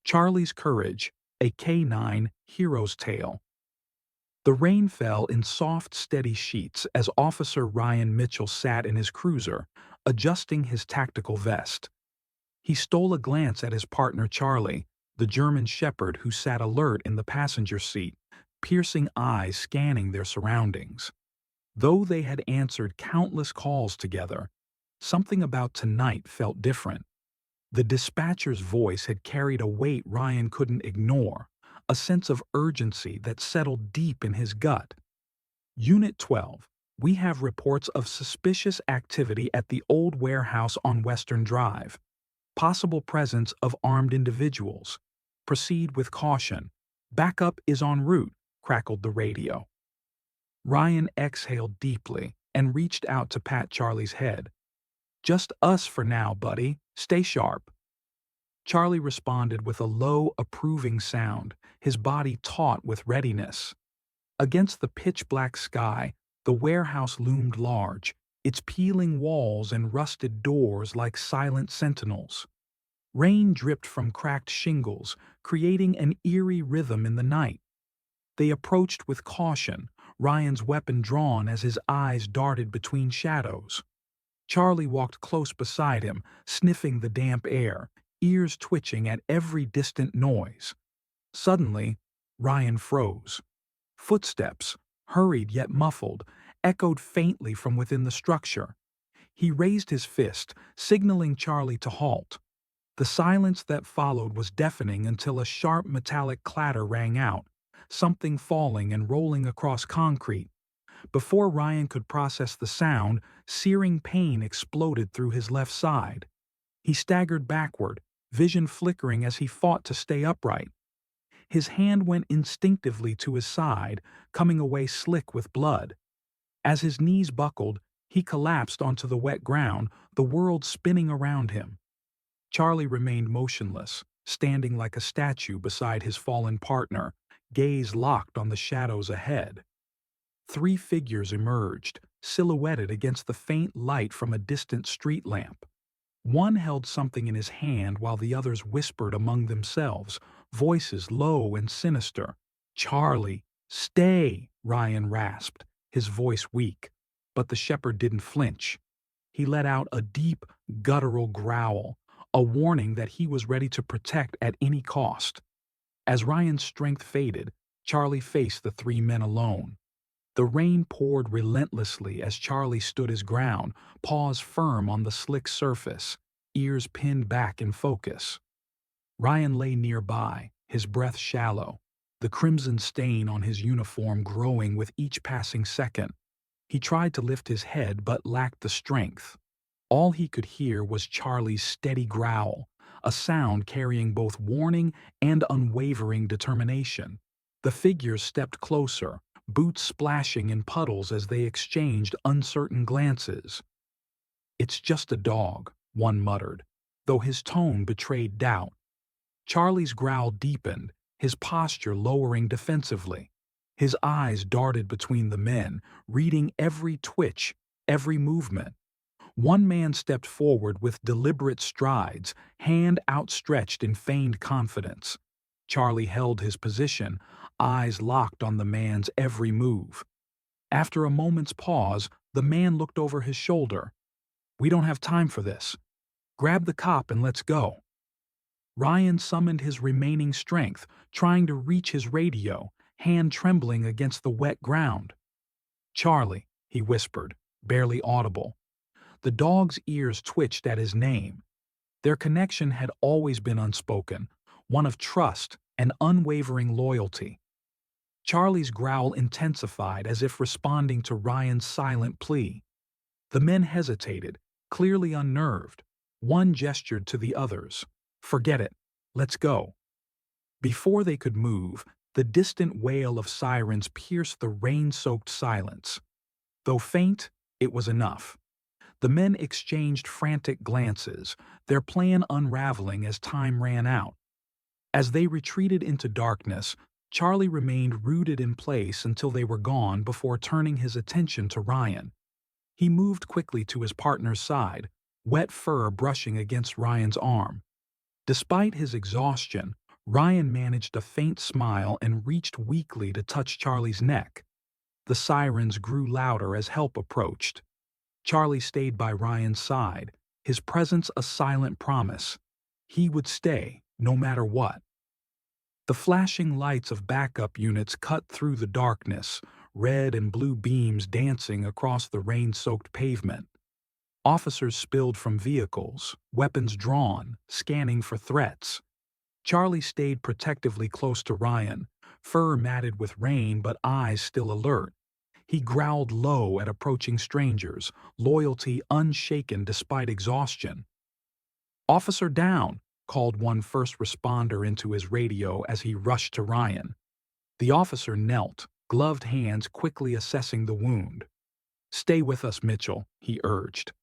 Charlie's Courage, a K-9 hero's tale. The rain fell in soft, steady sheets as Officer Ryan Mitchell sat in his cruiser, adjusting his tactical vest. He stole a glance at his partner Charlie, the German shepherd who sat alert in the passenger seat, piercing eyes scanning their surroundings. Though they had answered countless calls together, something about tonight felt different. The dispatcher's voice had carried a weight Ryan couldn't ignore, a sense of urgency that settled deep in his gut. Unit 12, we have reports of suspicious activity at the old warehouse on Western Drive. Possible presence of armed individuals. Proceed with caution. Backup is en route, crackled the radio. Ryan exhaled deeply and reached out to pat Charlie's head. Just us for now, buddy. Stay sharp. Charlie responded with a low, approving sound, his body taut with readiness. Against the pitch-black sky, the warehouse loomed large, its peeling walls and rusted doors like silent sentinels. Rain dripped from cracked shingles, creating an eerie rhythm in the night. They approached with caution, Ryan's weapon drawn as his eyes darted between shadows. Charlie walked close beside him, sniffing the damp air, ears twitching at every distant noise. Suddenly, Ryan froze. Footsteps, hurried yet muffled, echoed faintly from within the structure. He raised his fist, signaling Charlie to halt. The silence that followed was deafening until a sharp metallic clatter rang out, something falling and rolling across concrete. Before Ryan could process the sound, searing pain exploded through his left side. He staggered backward, vision flickering as he fought to stay upright. His hand went instinctively to his side, coming away slick with blood. As his knees buckled, he collapsed onto the wet ground, the world spinning around him. Charlie remained motionless, standing like a statue beside his fallen partner, gaze locked on the shadows ahead. Three figures emerged, silhouetted against the faint light from a distant street lamp. One held something in his hand while the others whispered among themselves, voices low and sinister. "Charlie, stay!" Ryan rasped, his voice weak. But the shepherd didn't flinch. He let out a deep, guttural growl, a warning that he was ready to protect at any cost. As Ryan's strength faded, Charlie faced the three men alone. The rain poured relentlessly as Charlie stood his ground, paws firm on the slick surface, ears pinned back in focus. Ryan lay nearby, his breath shallow, the crimson stain on his uniform growing with each passing second. He tried to lift his head but lacked the strength. All he could hear was Charlie's steady growl, a sound carrying both warning and unwavering determination. The figures stepped closer, boots splashing in puddles as they exchanged uncertain glances. "It's just a dog," one muttered, though his tone betrayed doubt. Charlie's growl deepened, his posture lowering defensively. His eyes darted between the men, reading every twitch, every movement. One man stepped forward with deliberate strides, hand outstretched in feigned confidence. Charlie held his position, eyes locked on the man's every move. After a moment's pause, the man looked over his shoulder. "We don't have time for this. Grab the cop and let's go." Ryan summoned his remaining strength, trying to reach his radio, hand trembling against the wet ground. "Charlie," he whispered, barely audible. The dog's ears twitched at his name. Their connection had always been unspoken, one of trust and unwavering loyalty. Charlie's growl intensified as if responding to Ryan's silent plea. The men hesitated, clearly unnerved. One gestured to the others. "Forget it. Let's go." Before they could move, the distant wail of sirens pierced the rain-soaked silence. Though faint, it was enough. The men exchanged frantic glances, their plan unraveling as time ran out. As they retreated into darkness, Charlie remained rooted in place until they were gone before turning his attention to Ryan. He moved quickly to his partner's side, wet fur brushing against Ryan's arm. Despite his exhaustion, Ryan managed a faint smile and reached weakly to touch Charlie's neck. The sirens grew louder as help approached. Charlie stayed by Ryan's side, his presence a silent promise. He would stay, no matter what. The flashing lights of backup units cut through the darkness, red and blue beams dancing across the rain-soaked pavement. Officers spilled from vehicles, weapons drawn, scanning for threats. Charlie stayed protectively close to Ryan, fur matted with rain but eyes still alert. He growled low at approaching strangers, loyalty unshaken despite exhaustion. "Officer down," called one first responder into his radio as he rushed to Ryan. The officer knelt, gloved hands quickly assessing the wound. "Stay with us, Mitchell," he urged.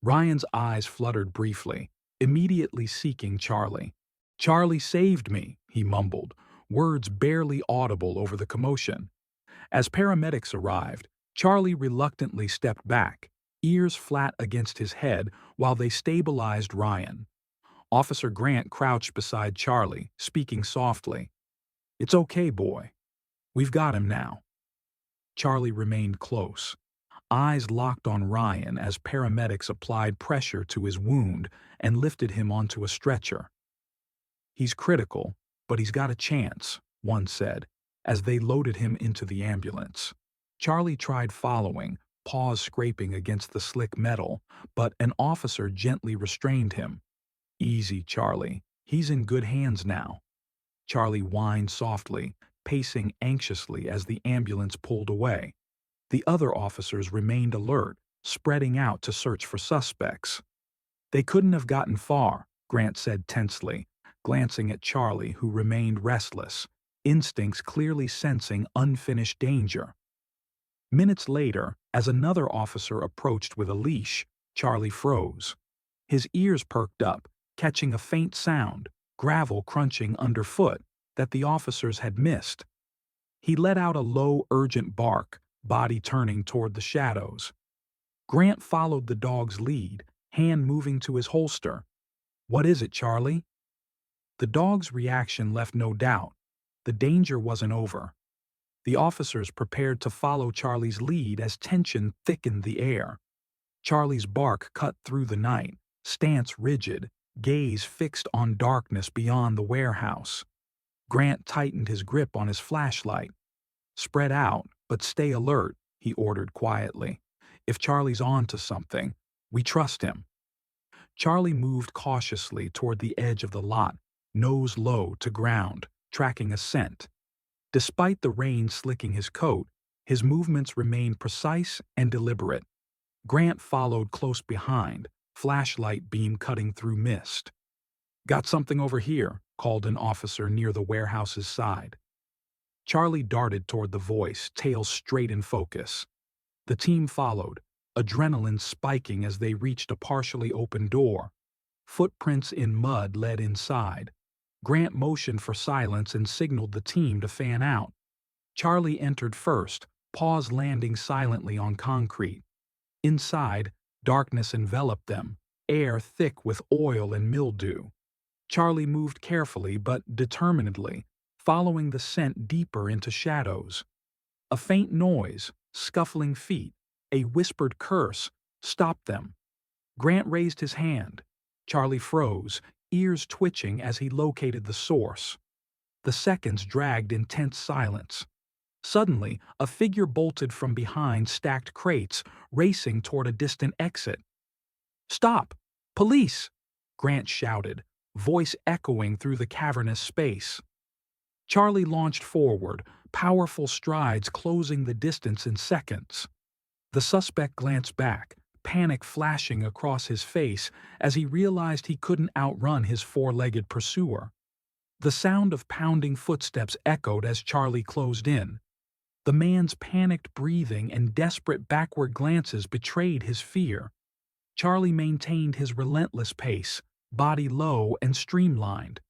Ryan's eyes fluttered briefly, immediately seeking Charlie. "Charlie saved me," he mumbled, words barely audible over the commotion. As paramedics arrived, Charlie reluctantly stepped back, ears flat against his head while they stabilized Ryan. Officer Grant crouched beside Charlie, speaking softly. "It's okay, boy. We've got him now." Charlie remained close, eyes locked on Ryan as paramedics applied pressure to his wound and lifted him onto a stretcher. "He's critical, but he's got a chance," one said, as they loaded him into the ambulance. Charlie tried following, paws scraping against the slick metal, but an officer gently restrained him. "Easy, Charlie. He's in good hands now." Charlie whined softly, pacing anxiously as the ambulance pulled away. The other officers remained alert, spreading out to search for suspects. "They couldn't have gotten far," Grant said tensely, glancing at Charlie, who remained restless, instincts clearly sensing unfinished danger. Minutes later, as another officer approached with a leash, Charlie froze. His ears perked up, catching a faint sound, gravel crunching underfoot, that the officers had missed. He let out a low, urgent bark, body turning toward the shadows. Grant followed the dog's lead, hand moving to his holster. "What is it, Charlie?" The dog's reaction left no doubt. The danger wasn't over. The officers prepared to follow Charlie's lead as tension thickened the air. Charlie's bark cut through the night, stance rigid, gaze fixed on darkness beyond the warehouse. Grant tightened his grip on his flashlight. "Spread out, but stay alert," he ordered quietly. "If Charlie's on to something, we trust him." Charlie moved cautiously toward the edge of the lot, nose low to ground, tracking a scent. Despite the rain slicking his coat, his movements remained precise and deliberate. Grant followed close behind, flashlight beam cutting through mist. "Got something over here," called an officer near the warehouse's side. Charlie darted toward the voice, tail straight in focus. The team followed, adrenaline spiking as they reached a partially open door. Footprints in mud led inside. Grant motioned for silence and signaled the team to fan out. Charlie entered first, paws landing silently on concrete. Inside, darkness enveloped them, air thick with oil and mildew. Charlie moved carefully but determinedly, following the scent deeper into shadows. A faint noise, scuffling feet, a whispered curse, stopped them. Grant raised his hand. Charlie froze, ears twitching as he located the source. The seconds dragged in tense silence. Suddenly, a figure bolted from behind stacked crates, racing toward a distant exit. "Stop! Police!" Grant shouted, voice echoing through the cavernous space. Charlie launched forward, powerful strides closing the distance in seconds. The suspect glanced back, panic flashing across his face as he realized he couldn't outrun his four-legged pursuer. The sound of pounding footsteps echoed as Charlie closed in. The man's panicked breathing and desperate backward glances betrayed his fear. Charlie maintained his relentless pace, body low and streamlined.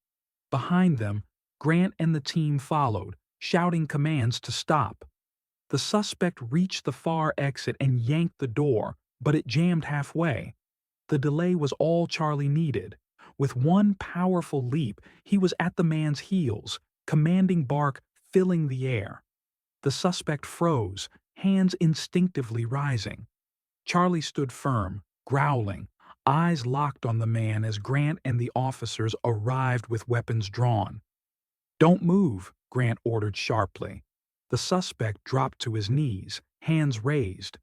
Behind them, Grant and the team followed, shouting commands to stop. The suspect reached the far exit and yanked the door, but it jammed halfway. The delay was all Charlie needed. With one powerful leap, he was at the man's heels, commanding bark filling the air. The suspect froze, hands instinctively rising. Charlie stood firm, growling, eyes locked on the man as Grant and the officers arrived with weapons drawn. "Don't move," Grant ordered sharply. The suspect dropped to his knees, hands raised.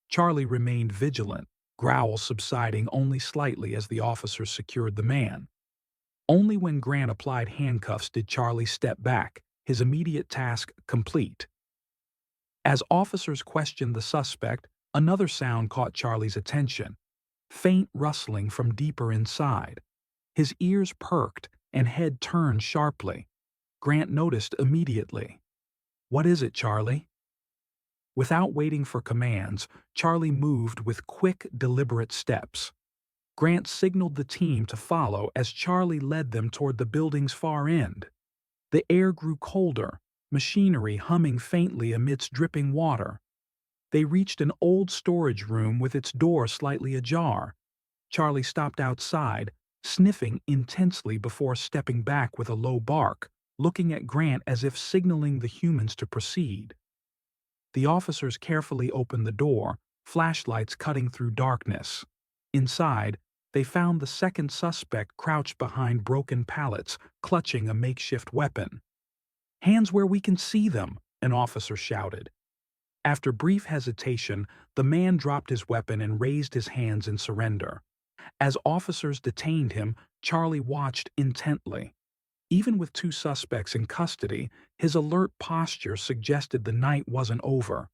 Charlie remained vigilant, growls subsiding only slightly as the officers secured the man. Only when Grant applied handcuffs did Charlie step back, his immediate task complete. As officers questioned the suspect, another sound caught Charlie's attention. Faint rustling from deeper inside. His ears perked and head turned sharply. Grant noticed immediately. "What is it, Charlie?" Without waiting for commands, Charlie moved with quick, deliberate steps. Grant signaled the team to follow as Charlie led them toward the building's far end. The air grew colder, machinery humming faintly amidst dripping water. They reached an old storage room with its door slightly ajar. Charlie stopped outside, sniffing intensely before stepping back with a low bark, looking at Grant as if signaling the humans to proceed. The officers carefully opened the door, flashlights cutting through darkness. Inside, they found the second suspect crouched behind broken pallets, clutching a makeshift weapon. "Hands where we can see them," an officer shouted. After brief hesitation, the man dropped his weapon and raised his hands in surrender. As officers detained him, Charlie watched intently. Even with two suspects in custody, his alert posture suggested the night wasn't over.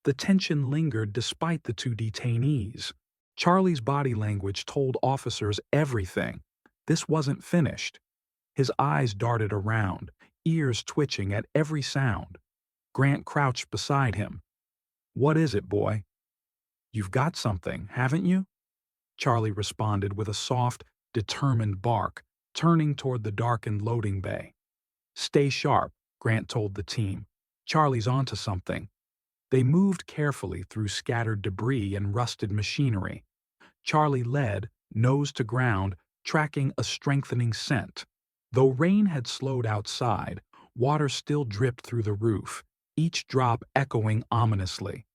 The tension lingered despite the two detainees. Charlie's body language told officers everything. This wasn't finished. His eyes darted around, ears twitching at every sound. Grant crouched beside him. "What is it, boy?" "You've got something, haven't you?" Charlie responded with a soft, determined bark, turning toward the darkened loading bay. "Stay sharp," Grant told the team. "Charlie's onto something." They moved carefully through scattered debris and rusted machinery. Charlie led, nose to ground, tracking a strengthening scent. Though rain had slowed outside, water still dripped through the roof, each drop echoing ominously.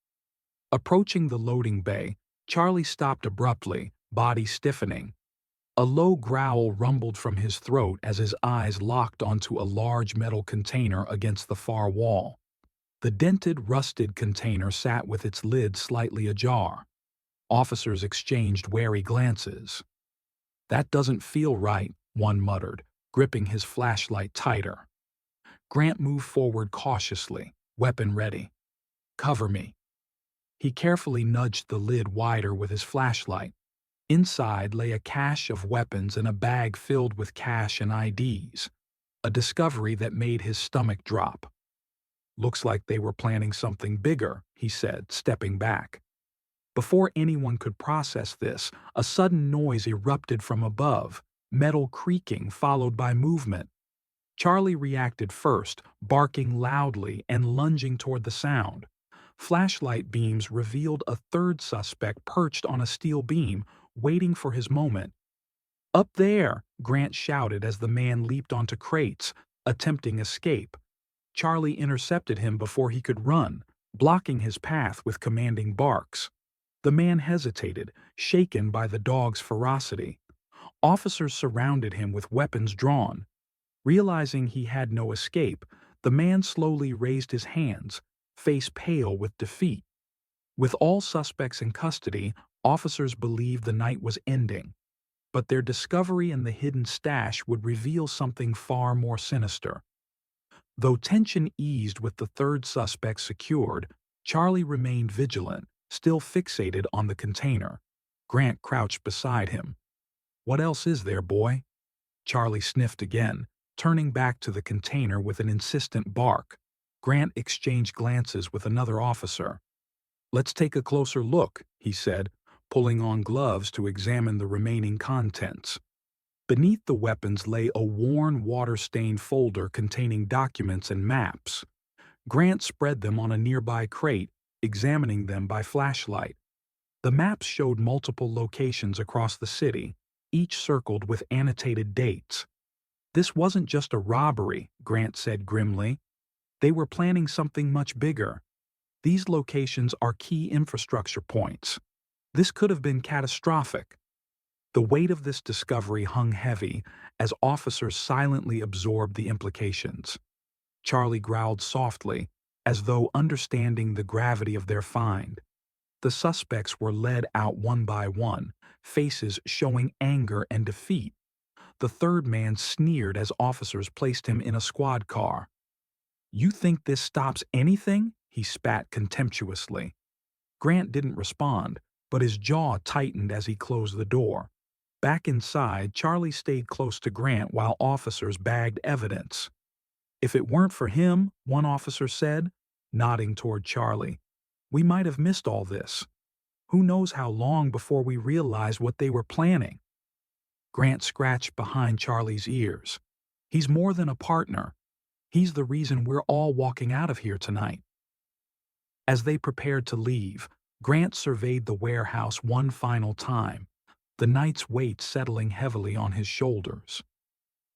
Approaching the loading bay, Charlie stopped abruptly, body stiffening. A low growl rumbled from his throat as his eyes locked onto a large metal container against the far wall. The dented, rusted container sat with its lid slightly ajar. Officers exchanged wary glances. "That doesn't feel right," one muttered, gripping his flashlight tighter. Grant moved forward cautiously, weapon ready. "Cover me." He carefully nudged the lid wider with his flashlight. Inside lay a cache of weapons and a bag filled with cash and IDs, a discovery that made his stomach drop. "Looks like they were planning something bigger," he said, stepping back. Before anyone could process this, a sudden noise erupted from above, metal creaking followed by movement. Charlie reacted first, barking loudly and lunging toward the sound. Flashlight beams revealed a third suspect perched on a steel beam, waiting for his moment. "Up there!" Grant shouted as the man leaped onto crates, attempting escape. Charlie intercepted him before he could run, blocking his path with commanding barks. The man hesitated, shaken by the dog's ferocity. Officers surrounded him with weapons drawn. Realizing he had no escape, the man slowly raised his hands, face pale with defeat. With all suspects in custody, officers believed the night was ending. But their discovery in the hidden stash would reveal something far more sinister. Though tension eased with the third suspect secured, Charlie remained vigilant, still fixated on the container. Grant crouched beside him. "What else is there, boy?" Charlie sniffed again, turning back to the container with an insistent bark. Grant exchanged glances with another officer. "Let's take a closer look," he said, pulling on gloves to examine the remaining contents. Beneath the weapons lay a worn, water-stained folder containing documents and maps. Grant spread them on a nearby crate, examining them by flashlight. The maps showed multiple locations across the city, each circled with annotated dates. This wasn't just a robbery, Grant said grimly. They were planning something much bigger. These locations are key infrastructure points. This could have been catastrophic. The weight of this discovery hung heavy as officers silently absorbed the implications. Charlie growled softly, as though understanding the gravity of their find. The suspects were led out one by one, faces showing anger and defeat. The third man sneered as officers placed him in a squad car. "You think this stops anything?" he spat contemptuously. Grant didn't respond, but his jaw tightened as he closed the door. Back inside, Charlie stayed close to Grant while officers bagged evidence. "If it weren't for him," one officer said, nodding toward Charlie, "we might have missed all this. Who knows how long before we realized what they were planning?" Grant scratched behind Charlie's ears. "He's more than a partner. He's the reason we're all walking out of here tonight." As they prepared to leave, Grant surveyed the warehouse one final time, the night's weight settling heavily on his shoulders.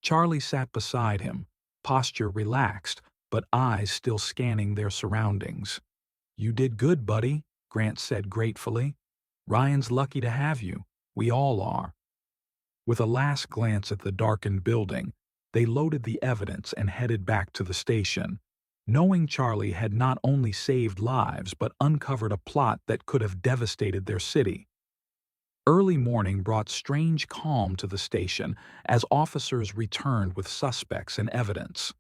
Charlie sat beside him, posture relaxed, but eyes still scanning their surroundings. "You did good, buddy," Grant said gratefully. "Ryan's lucky to have you. We all are." With a last glance at the darkened building, they loaded the evidence and headed back to the station, knowing Charlie had not only saved lives but uncovered a plot that could have devastated their city. Early morning brought strange calm to the station as officers returned with suspects and evidence.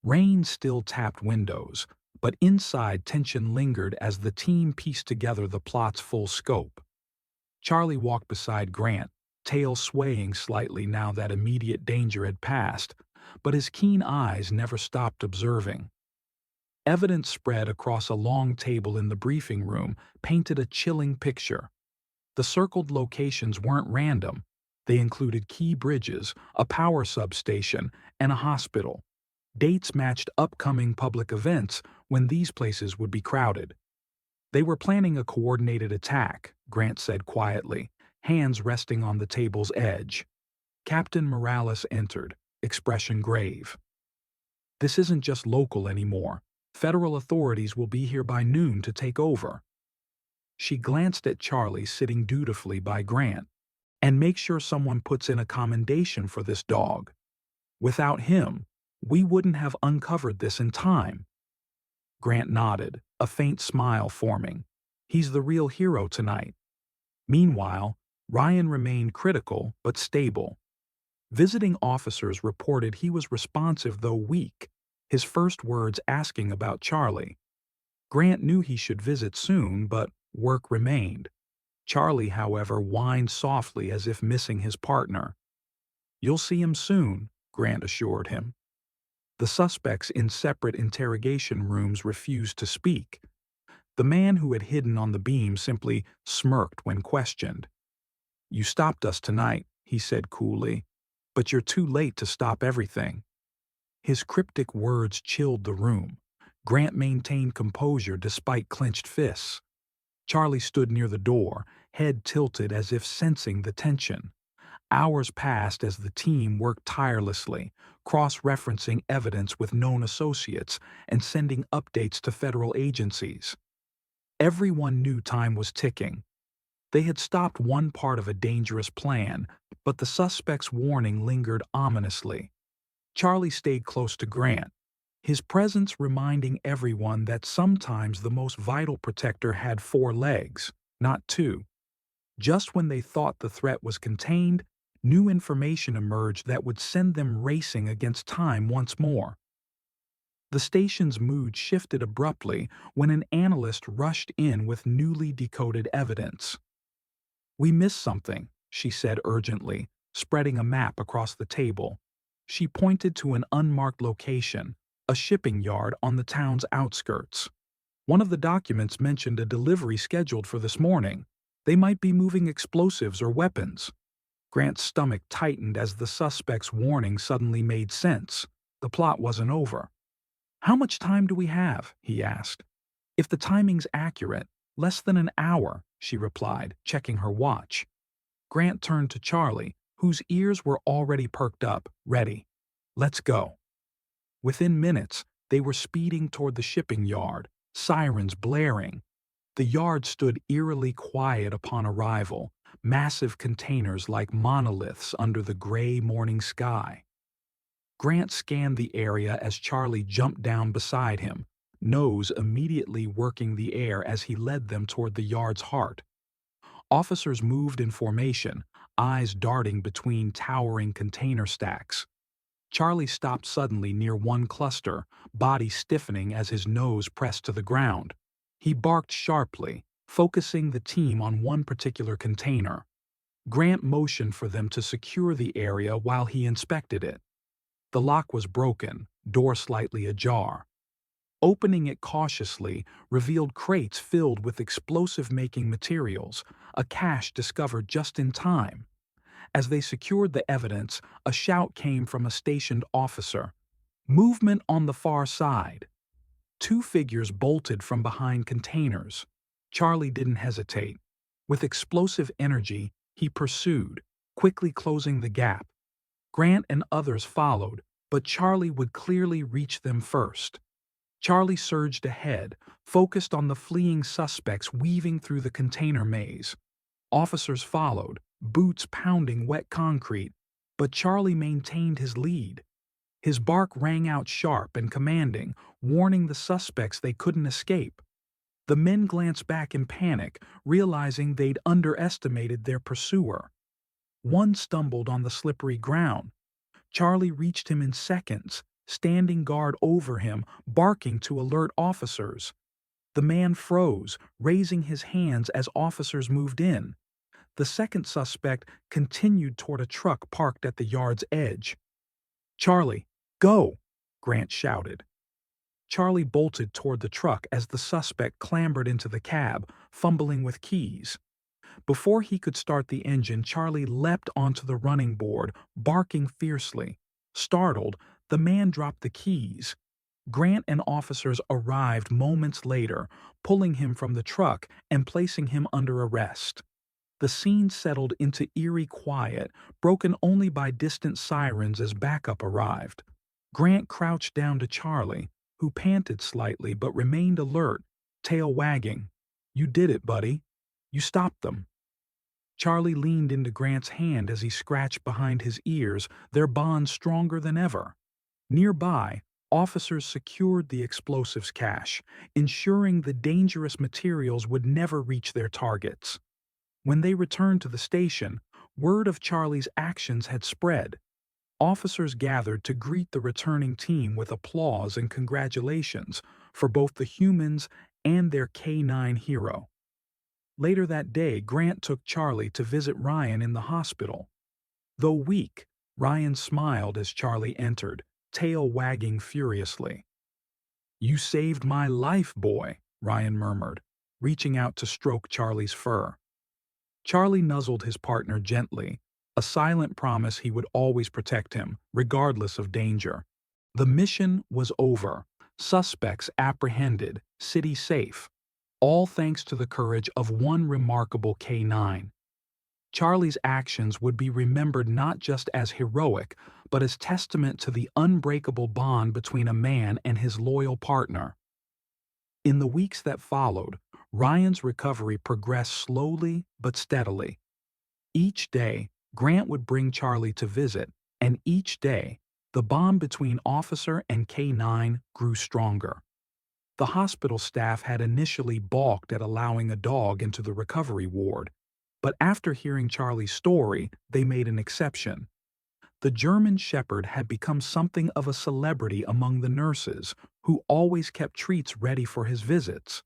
Rain still tapped windows, but inside tension lingered as the team pieced together the plot's full scope. Charlie walked beside Grant, tail swaying slightly now that immediate danger had passed, but his keen eyes never stopped observing. Evidence spread across a long table in the briefing room painted a chilling picture. The circled locations weren't random. They included key bridges, a power substation, and a hospital. Dates matched upcoming public events when these places would be crowded. "They were planning a coordinated attack," Grant said quietly, hands resting on the table's edge. Captain Morales entered, expression grave. "This isn't just local anymore. Federal authorities will be here by noon to take over." She glanced at Charlie sitting dutifully by Grant. "And make sure someone puts in a commendation for this dog. Without him, we wouldn't have uncovered this in time." Grant nodded, a faint smile forming. "He's the real hero tonight." Meanwhile, Ryan remained critical but stable. Visiting officers reported he was responsive though weak, his first words asking about Charlie. Grant knew he should visit soon, but work remained. Charlie, however, whined softly as if missing his partner. "You'll see him soon," Grant assured him. The suspects in separate interrogation rooms refused to speak. The man who had hidden on the beam simply smirked when questioned. "You stopped us tonight," he said coolly, "but you're too late to stop everything." His cryptic words chilled the room. Grant maintained composure despite clenched fists. Charlie stood near the door, head tilted as if sensing the tension. Hours passed as the team worked tirelessly, cross-referencing evidence with known associates and sending updates to federal agencies. Everyone knew time was ticking. They had stopped one part of a dangerous plan, but the suspect's warning lingered ominously. Charlie stayed close to Grant, his presence reminding everyone that sometimes the most vital protector had 4 legs, not 2. Just when they thought the threat was contained, new information emerged that would send them racing against time once more. The station's mood shifted abruptly when an analyst rushed in with newly decoded evidence. "We missed something," she said urgently, spreading a map across the table. She pointed to an unmarked location, a shipping yard on the town's outskirts. "One of the documents mentioned a delivery scheduled for this morning. They might be moving explosives or weapons." Grant's stomach tightened as the suspect's warning suddenly made sense. The plot wasn't over. "How much time do we have?" he asked. "If the timing's accurate, less than an hour," she replied, checking her watch. Grant turned to Charlie, whose ears were already perked up, ready. "Let's go." Within minutes, they were speeding toward the shipping yard, sirens blaring. The yard stood eerily quiet upon arrival, massive containers like monoliths under the gray morning sky. Grant scanned the area as Charlie jumped down beside him, nose immediately working the air as he led them toward the yard's heart. Officers moved in formation, eyes darting between towering container stacks. Charlie stopped suddenly near one cluster, body stiffening as his nose pressed to the ground. He barked sharply, focusing the team on one particular container. Grant motioned for them to secure the area while he inspected it. The lock was broken, door slightly ajar. Opening it cautiously revealed crates filled with explosive-making materials, a cache discovered just in time. As they secured the evidence, a shout came from a stationed officer. "Movement on the far side." Two figures bolted from behind containers. Charlie didn't hesitate. With explosive energy, he pursued, quickly closing the gap. Grant and others followed, but Charlie would clearly reach them first. Charlie surged ahead, focused on the fleeing suspects weaving through the container maze. Officers followed, boots pounding wet concrete, but Charlie maintained his lead. His bark rang out sharp and commanding, warning the suspects they couldn't escape. The men glanced back in panic, realizing they'd underestimated their pursuer. One stumbled on the slippery ground. Charlie reached him in seconds, standing guard over him, barking to alert officers. The man froze, raising his hands as officers moved in. The second suspect continued toward a truck parked at the yard's edge. "Charlie, go!" Grant shouted. Charlie bolted toward the truck as the suspect clambered into the cab, fumbling with keys. Before he could start the engine, Charlie leapt onto the running board, barking fiercely. Startled, the man dropped the keys. Grant and officers arrived moments later, pulling him from the truck and placing him under arrest. The scene settled into eerie quiet, broken only by distant sirens as backup arrived. Grant crouched down to Charlie, who panted slightly but remained alert, tail wagging. "You did it, buddy. You stopped them." Charlie leaned into Grant's hand as he scratched behind his ears, their bond stronger than ever. Nearby, officers secured the explosives cache, ensuring the dangerous materials would never reach their targets. When they returned to the station, word of Charlie's actions had spread. Officers gathered to greet the returning team with applause and congratulations for both the humans and their K-9 hero. Later that day, Grant took Charlie to visit Ryan in the hospital. Though weak, Ryan smiled as Charlie entered, tail wagging furiously. "You saved my life, boy," Ryan murmured, reaching out to stroke Charlie's fur. Charlie nuzzled his partner gently, a silent promise he would always protect him, regardless of danger. The mission was over, suspects apprehended, city safe, all thanks to the courage of one remarkable K-9. Charlie's actions would be remembered not just as heroic, but as testament to the unbreakable bond between a man and his loyal partner. In the weeks that followed, Ryan's recovery progressed slowly but steadily. Each day, Grant would bring Charlie to visit, and each day, the bond between officer and K-9 grew stronger. The hospital staff had initially balked at allowing a dog into the recovery ward, but after hearing Charlie's story, they made an exception. The German Shepherd had become something of a celebrity among the nurses, who always kept treats ready for his visits.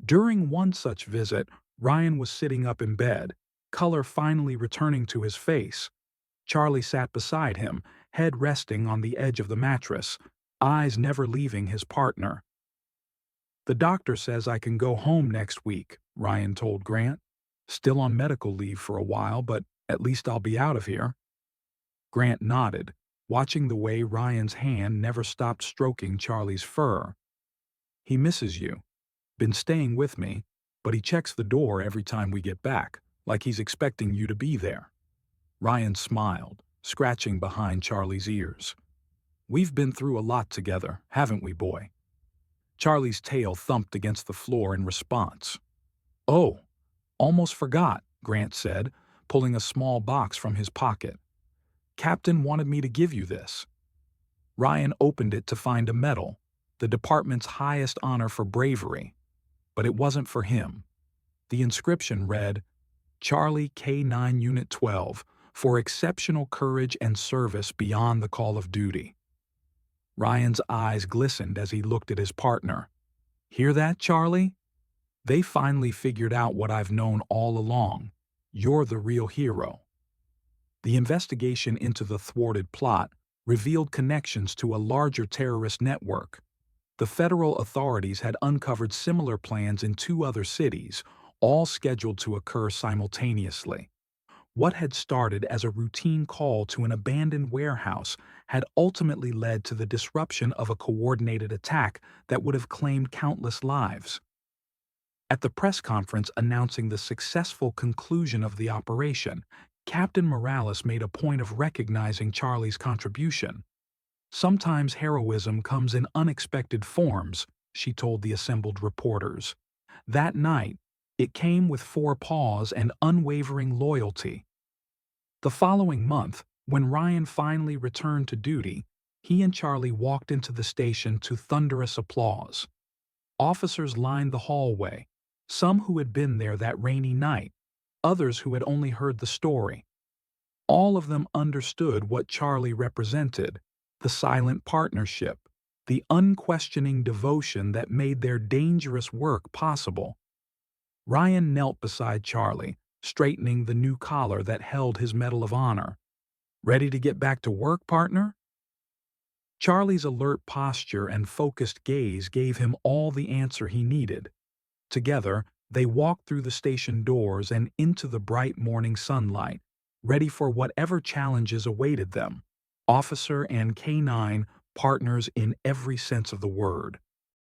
During one such visit, Ryan was sitting up in bed, color finally returning to his face. Charlie sat beside him, head resting on the edge of the mattress, eyes never leaving his partner. "The doctor says I can go home next week," Ryan told Grant. "Still on medical leave for a while, but at least I'll be out of here." Grant nodded, watching the way Ryan's hand never stopped stroking Charlie's fur. "He misses you. Been staying with me, but he checks the door every time we get back." like he's expecting you to be there. Ryan smiled, scratching behind Charlie's ears. We've been through a lot together, haven't we, boy? Charlie's tail thumped against the floor in response. Oh, almost forgot, Grant said, pulling a small box from his pocket. Captain wanted me to give you this. Ryan opened it to find a medal, the department's highest honor for bravery. But it wasn't for him. The inscription read, Charlie K-9 Unit 12, for exceptional courage and service beyond the call of duty. Ryan's eyes glistened as he looked at his partner. Hear that, Charlie? They finally figured out what I've known all along. You're the real hero. The investigation into the thwarted plot revealed connections to a larger terrorist network. The federal authorities had uncovered similar plans in 2 other cities, all scheduled to occur simultaneously. What had started as a routine call to an abandoned warehouse had ultimately led to the disruption of a coordinated attack that would have claimed countless lives. At the press conference announcing the successful conclusion of the operation, Captain Morales made a point of recognizing Charlie's contribution. Sometimes heroism comes in unexpected forms, she told the assembled reporters. That night, it came with 4 paws and unwavering loyalty. The following month, when Ryan finally returned to duty, he and Charlie walked into the station to thunderous applause. Officers lined the hallway, some who had been there that rainy night, others who had only heard the story. All of them understood what Charlie represented, the silent partnership, the unquestioning devotion that made their dangerous work possible. Ryan knelt beside Charlie, straightening the new collar that held his Medal of Honor. Ready to get back to work, partner? Charlie's alert posture and focused gaze gave him all the answer he needed. Together, they walked through the station doors and into the bright morning sunlight, ready for whatever challenges awaited them. Officer and K-9 partners in every sense of the word.